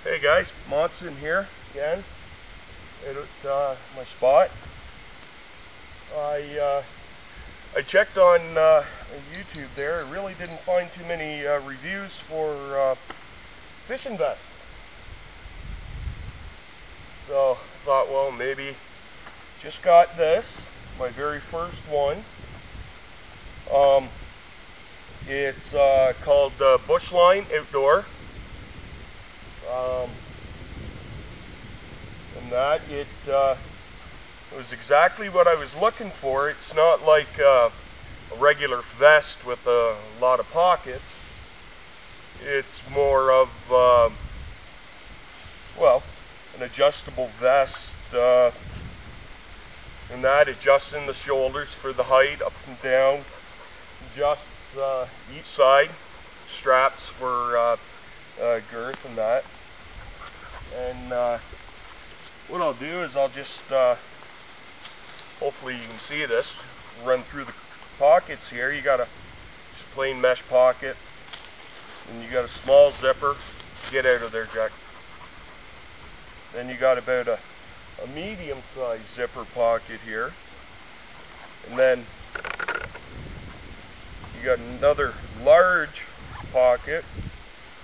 Hey guys, Monson here again at my spot. I checked on YouTube there. I really didn't find too many reviews for fishing vests. So I thought, well, maybe just got this, my very first one. It's called Bushline Outdoor. And that it was exactly what I was looking for. It's not like a regular vest with a lot of pockets. It's more of well, an adjustable vest, and that adjusts in the shoulders for the height, up and down, adjusts each side, straps for girth and that. And what I'll do is I'll just, hopefully you can see this, run through the pockets here. You got a plain mesh pocket, and you got a small zipper. Get out of there, Jack. Then you got about a medium-sized zipper pocket here, and then you got another large pocket.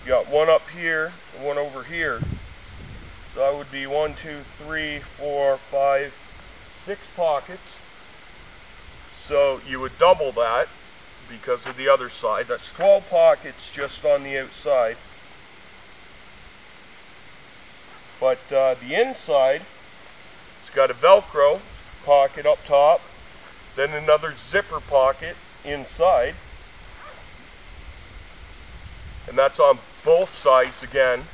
You got one up here and one over here. So that would be 1, 2, 3, 4, 5, 6 pockets. So you would double that because of the other side. That's 12 pockets just on the outside. But the inside, it's got a Velcro pocket up top, then another zipper pocket inside. And that's on both sides again.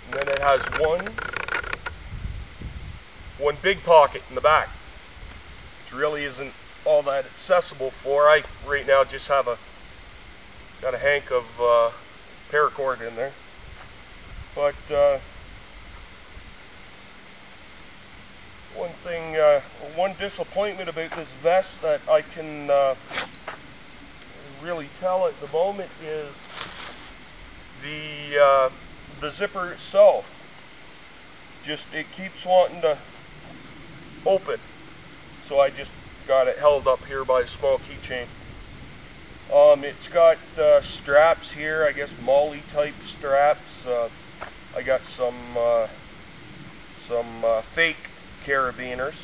And then it has one big pocket in the back, which really isn't all that accessible for. I right now just have got a hank of paracord in there. But one disappointment about this vest that I can really tell at the moment is the zipper itself. It keeps wanting to open, so I just got it held up here by a small keychain. It's got straps here, I guess molly type straps. I got some fake carabiners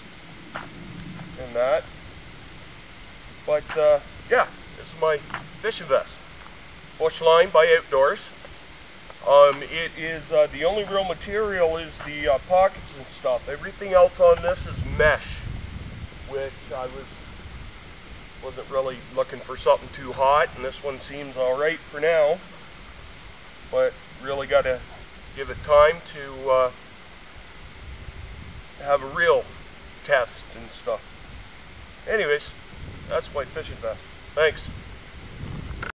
and that. But yeah, this is my fishing vest. Bushline by Outdoors. It is the only real material is the pockets and stuff. Everything else on this is mesh, which I wasn't really looking for something too hot, and this one seems all right for now. But really got to give it time to have a real test and stuff. Anyways, that's my fishing vest. Thanks.